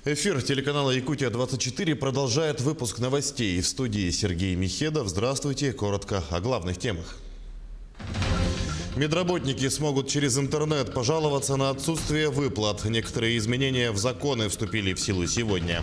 Эфир телеканала «Якутия-24» продолжает выпуск новостей. В студии Сергей Михедов. Здравствуйте. Коротко о главных темах. Медработники смогут через интернет пожаловаться на отсутствие выплат. Некоторые изменения в законы вступили в силу сегодня.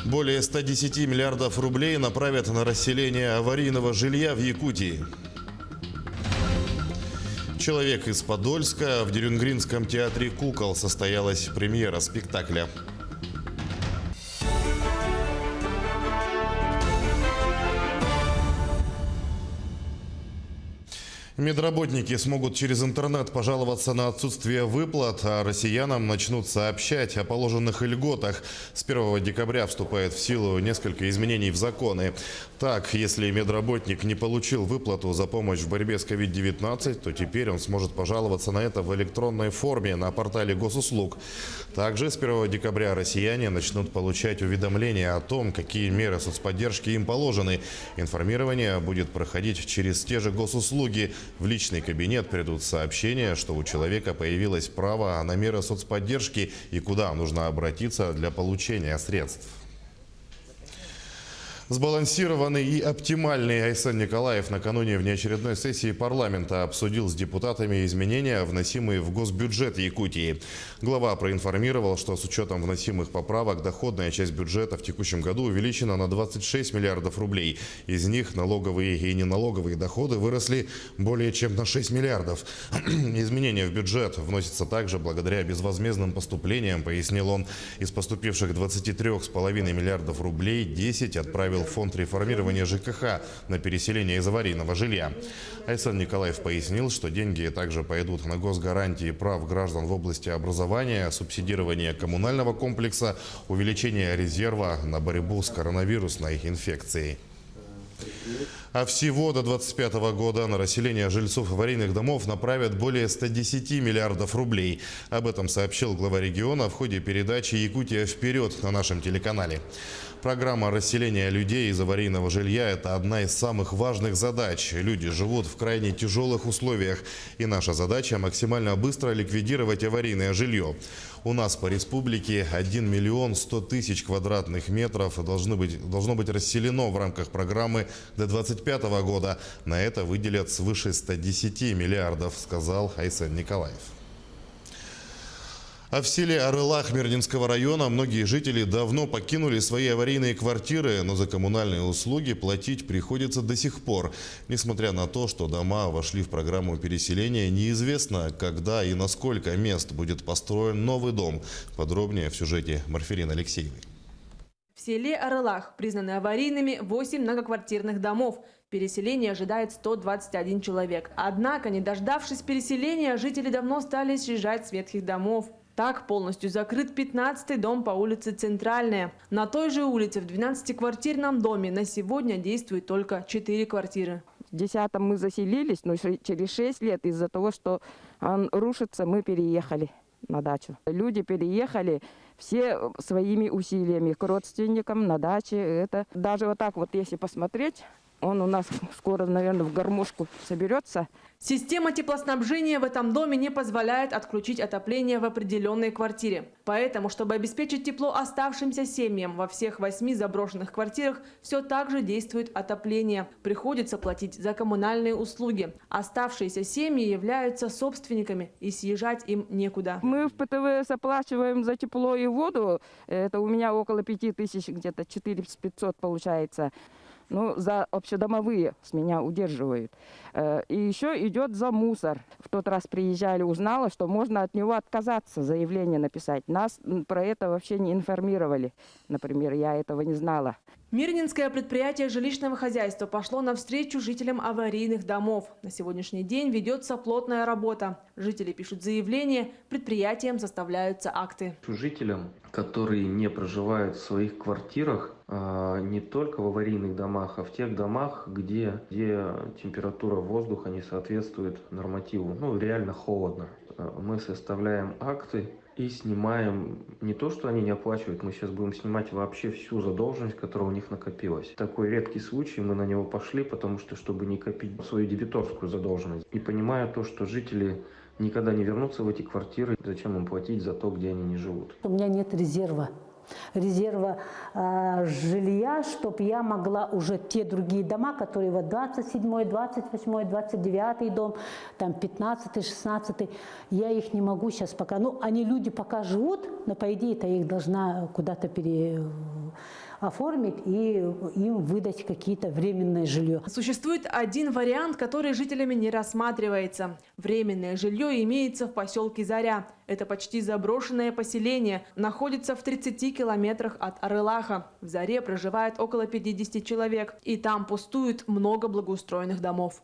Более 110 миллиардов рублей направят на расселение аварийного жилья в Якутии. «Человек из Подольска». В Дерюнгринском театре кукол состоялась премьера спектакля. Медработники смогут через интернет пожаловаться на отсутствие выплат, а россиянам начнут сообщать о положенных льготах. С 1 декабря вступает в силу несколько изменений в законы. Так, если медработник не получил выплату за помощь в борьбе с COVID-19, то теперь он сможет пожаловаться на это в электронной форме на портале госуслуг. Также с 1 декабря россияне начнут получать уведомления о том, какие меры соцподдержки им положены. Информирование будет проходить через те же госуслуги. В личный кабинет придут сообщения, что у человека появилось право на меры соцподдержки и куда нужно обратиться для получения средств. Сбалансированный и оптимальный Айсен Николаев накануне внеочередной сессии парламента обсудил с депутатами изменения, вносимые в госбюджет Якутии. Глава проинформировал, что с учетом вносимых поправок доходная часть бюджета в текущем году увеличена на 26 миллиардов рублей. Из них налоговые и неналоговые доходы выросли более чем на 6 миллиардов. Изменения в бюджет вносятся также благодаря безвозмездным поступлениям, пояснил он. Из поступивших 23,5 миллиардов рублей 10 отправил фонд реформирования ЖКХ на переселение из аварийного жилья. Айсен Николаев пояснил, что деньги также пойдут на госгарантии прав граждан в области образования, субсидирование коммунального комплекса, увеличение резерва на борьбу с коронавирусной инфекцией. А всего до 2025 года на расселение жильцов аварийных домов направят более 110 миллиардов рублей. Об этом сообщил глава региона в ходе передачи «Якутия вперед» на нашем телеканале. Программа расселения людей из аварийного жилья – это одна из самых важных задач. Люди живут в крайне тяжелых условиях, и наша задача – максимально быстро ликвидировать аварийное жилье. У нас по республике 1 миллион 100 тысяч квадратных метров должно быть расселено в рамках программы до 2025 года. На это выделят свыше 110 миллиардов, сказал Айсен Николаев. А в селе Арылах Мирнинского района многие жители давно покинули свои аварийные квартиры, но за коммунальные услуги платить приходится до сих пор. Несмотря на то, что дома вошли в программу переселения, неизвестно, когда и на сколько мест будет построен новый дом. Подробнее в сюжете Марферины Алексеевой. В селе Арылах признаны аварийными 8 многоквартирных домов. Переселение ожидает 121 человек. Однако, не дождавшись переселения, жители давно стали съезжать с ветхих домов. Так полностью закрыт 15-й дом по улице Центральная. На той же улице в 12-квартирном доме на сегодня действует только 4 квартиры. В 10-м мы заселились, но через 6 лет из-за того, что он рушится, мы переехали на дачу. Люди переехали все своими усилиями к родственникам на даче. Это даже вот так вот, если посмотреть, он у нас скоро, наверное, в гармошку соберется. Система теплоснабжения в этом доме не позволяет отключить отопление в определенной квартире. Поэтому, чтобы обеспечить тепло оставшимся семьям, во всех 8 заброшенных квартирах все так же действует отопление. Приходится платить за коммунальные услуги. Оставшиеся семьи являются собственниками, и съезжать им некуда. Мы в ПТВС оплачиваем за тепло и воду. Это у меня около 5000, где-то 4500 получается. Ну, за общедомовые с меня удерживают. И еще идет за мусор. В тот раз приезжали, узнала, что можно от него отказаться, заявление написать. Нас про это вообще не информировали. Например, я этого не знала. Мирнинское предприятие жилищного хозяйства пошло навстречу жителям аварийных домов. На сегодняшний день ведется плотная работа. Жители пишут заявления, предприятиям составляются акты. Жителям, которые не проживают в своих квартирах, не только в аварийных домах, а в тех домах, где температура воздуха не соответствует нормативу, ну реально холодно. Мы составляем акты и снимаем не то, что они не оплачивают, мы сейчас будем снимать вообще всю задолженность, которая у них накопилась. Такой редкий случай, мы на него пошли, потому что, чтобы не копить свою дебиторскую задолженность. И понимая то, что жители никогда не вернутся в эти квартиры. Зачем им платить за то, где они не живут? У меня нет резерва жилья, чтобы я могла уже те другие дома, которые вот 27-й, 28-й, 29-й дом, там 15-й, 16-й, я их не могу сейчас пока. Ну, они люди пока живут, но по идее-то я их должна куда-то оформить и им выдать какие-то временное жилье. Существует один вариант, который жителями не рассматривается. Временное жилье имеется в поселке Заря. Это почти заброшенное поселение. Находится в 30 километрах от Арылаха. В Заре проживает около 50 человек. И там пустует много благоустроенных домов.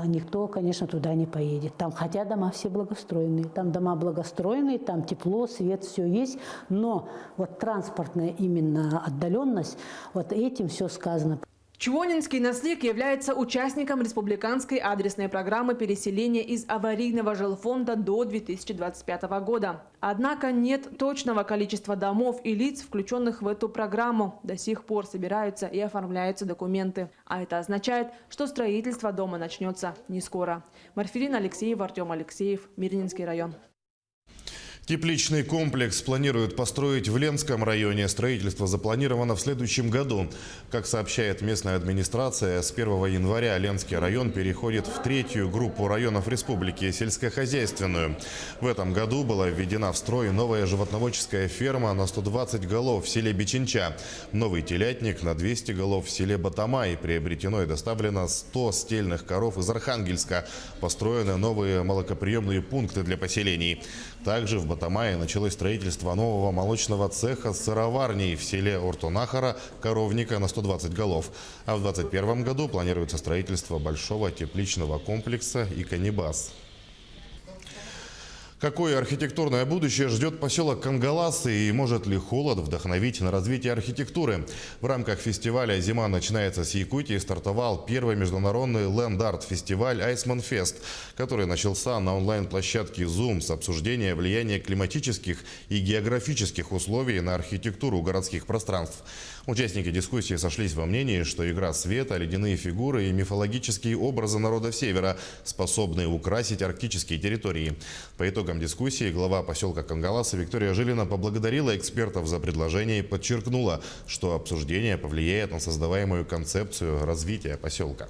Никто, конечно, туда не поедет. Там, хотя дома все благоустроенные. Там дома благоустроенные, там тепло, свет, все есть. Но вот транспортная именно отдаленность, вот этим все сказано. Чвонинский Наслик является участником республиканской адресной программы переселения из аварийного жилфонда до 2025 года. Однако нет точного количества домов и лиц, включенных в эту программу. До сих пор собираются и оформляются документы. А это означает, что строительство дома начнется не скоро. Марфилина Алексеева, Артем Алексеев, Мирнинский район. Тепличный комплекс планируют построить в Ленском районе. Строительство запланировано в следующем году. Как сообщает местная администрация, с 1 января Ленский район переходит в третью группу районов республики – сельскохозяйственную. В этом году была введена в строй новая животноводческая ферма на 120 голов в селе Бичинча, новый телятник на 200 голов в селе Батамай. Приобретено и доставлено 100 стельных коров из Архангельска. Построены новые молокоприемные пункты для поселений. Также в Батамае началось строительство нового молочного цеха с сыроварней в селе Ортунахара, коровника на 120 голов. А в 2021 году планируется строительство большого тепличного комплекса «Иконибас». Какое архитектурное будущее ждет поселок Кангаласы и может ли холод вдохновить на развитие архитектуры? В рамках фестиваля «Зима начинается с Якутии» стартовал первый международный ленд-арт-фестиваль «Айсманфест», который начался на онлайн-площадке Zoom с обсуждения влияния климатических и географических условий на архитектуру городских пространств. Участники дискуссии сошлись во мнении, что игра света, ледяные фигуры и мифологические образы народов Севера способны украсить арктические территории. По итогам дискуссии глава поселка Кангаласы Виктория Жилина поблагодарила экспертов за предложение и подчеркнула, что обсуждение повлияет на создаваемую концепцию развития поселка.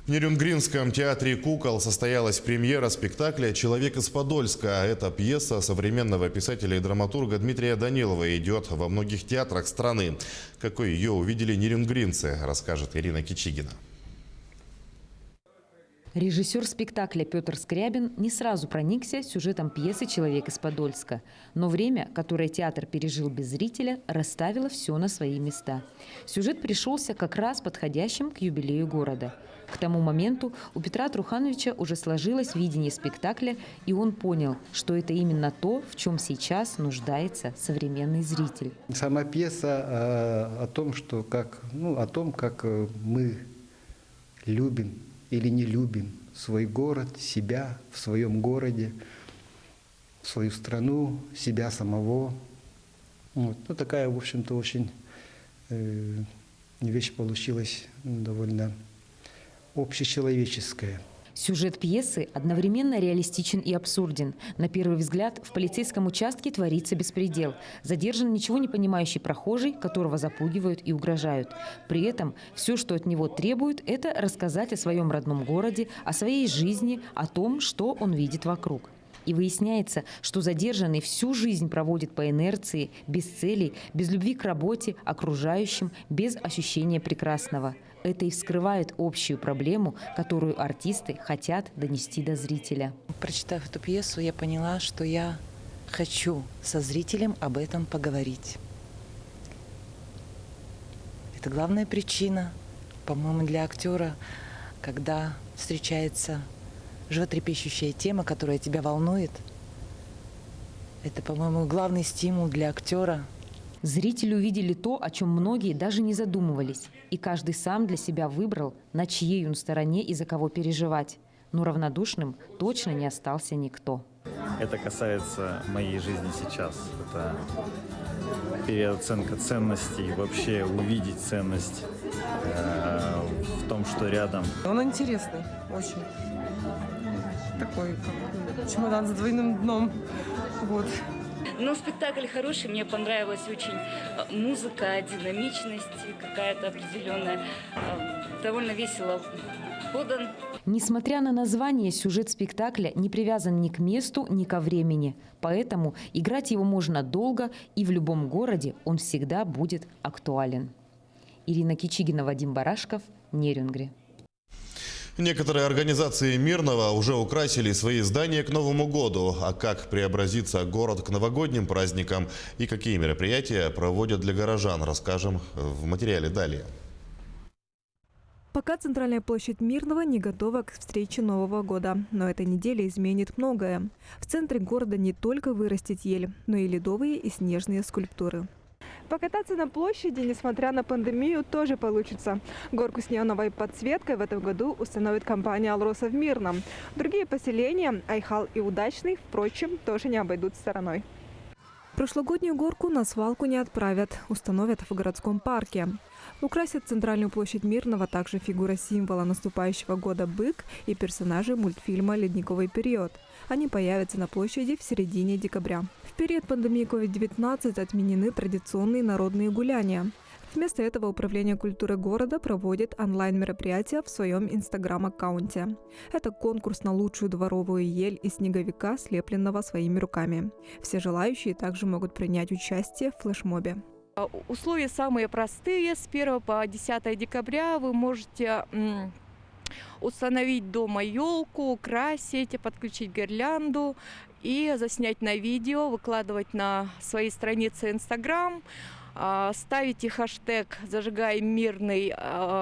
В Нерюнгринском театре кукол состоялась премьера спектакля «Человек из Подольска». Эта пьеса современного писателя и драматурга Дмитрия Данилова идет во многих театрах страны. Какой ее увидели нерюнгринцы, расскажет Ирина Кичигина. Режиссер спектакля Петр Скрябин не сразу проникся сюжетом пьесы «Человек из Подольска». Но время, которое театр пережил без зрителя, расставило все на свои места. Сюжет пришелся как раз подходящим к юбилею города. К тому моменту у Петра Трухановича уже сложилось видение спектакля, и он понял, что это именно то, в чем сейчас нуждается современный зритель. Сама пьеса о том, как мы любим или не любим свой город, себя в своем городе, свою страну, себя самого. Вот. Ну, такая, в общем-то, очень вещь получилась довольно общечеловеческая. Сюжет пьесы одновременно реалистичен и абсурден. На первый взгляд, в полицейском участке творится беспредел. Задержан ничего не понимающий прохожий, которого запугивают и угрожают. При этом все, что от него требуют, это рассказать о своем родном городе, о своей жизни, о том, что он видит вокруг. И выясняется, что задержанный всю жизнь проводит по инерции, без целей, без любви к работе, окружающим, без ощущения прекрасного. Это и вскрывает общую проблему, которую артисты хотят донести до зрителя. Прочитав эту пьесу, я поняла, что я хочу со зрителем об этом поговорить. Это главная причина, по-моему, для актера, когда встречается животрепещущая тема, которая тебя волнует. Это, по-моему, главный стимул для актера. Зрители увидели то, о чем многие даже не задумывались. И каждый сам для себя выбрал, на чьей он стороне и за кого переживать. Но равнодушным точно не остался никто. Это касается моей жизни сейчас. Это переоценка ценностей, вообще увидеть ценность в том, что рядом. Он интересный, очень. Такой, как чемодан с двойным дном. Вот. Но спектакль хороший, мне понравилась очень музыка, динамичность какая-то определенная. Довольно весело подан. Несмотря на название, сюжет спектакля не привязан ни к месту, ни ко времени. Поэтому играть его можно долго, и в любом городе он всегда будет актуален. Ирина Кичигина, Вадим Барашков, Нерюнгри. Некоторые организации Мирного уже украсили свои здания к Новому году. А как преобразится город к новогодним праздникам и какие мероприятия проводят для горожан, расскажем в материале далее. Пока центральная площадь Мирного не готова к встрече Нового года. Но эта неделя изменит многое. В центре города не только вырастет ель, но и ледовые и снежные скульптуры. Покататься на площади, несмотря на пандемию, тоже получится. Горку с неоновой подсветкой в этом году установит компания «Алроса» в Мирном. Другие поселения, Айхал и Удачный, впрочем, тоже не обойдут стороной. Прошлогоднюю горку на свалку не отправят, установят в городском парке. Украсят центральную площадь Мирного также фигура символа наступающего года «Бык» и персонажи мультфильма «Ледниковый период». Они появятся на площади в середине декабря. В период пандемии COVID-19 отменены традиционные народные гуляния. Вместо этого Управление культуры города проводит онлайн-мероприятия в своем инстаграм-аккаунте. Это конкурс на лучшую дворовую ель из снеговика, слепленного своими руками. Все желающие также могут принять участие в флешмобе. Условия самые простые. С 1 по 10 декабря вы можете установить дома елку, украсить, подключить гирлянду и заснять на видео, выкладывать на своей странице Инстаграм. Ставите хэштег «Зажигай мирный»,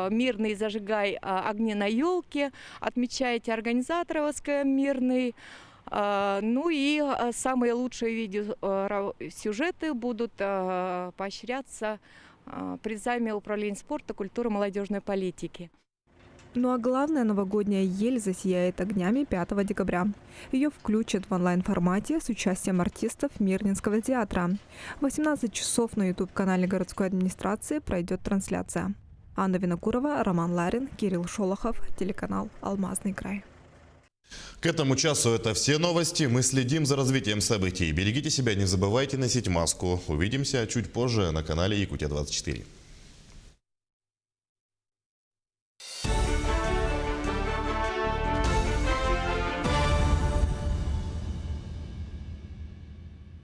«Мирный зажигай огни на елке», отмечаете организатора ВСК «Мирный». Ну и самые лучшие видеосюжеты будут поощряться призами Управления спорта, культуры, молодежной политики. Ну а главная новогодняя ель засияет огнями 5 декабря. Ее включат в онлайн-формате с участием артистов Мирнинского театра. В 18 часов на YouTube-канале городской администрации пройдет трансляция. Анна Винокурова, Роман Ларин, Кирилл Шолохов, телеканал «Алмазный край». К этому часу это все новости. Мы следим за развитием событий. Берегите себя, не забывайте носить маску. Увидимся чуть позже на канале Якутия 24.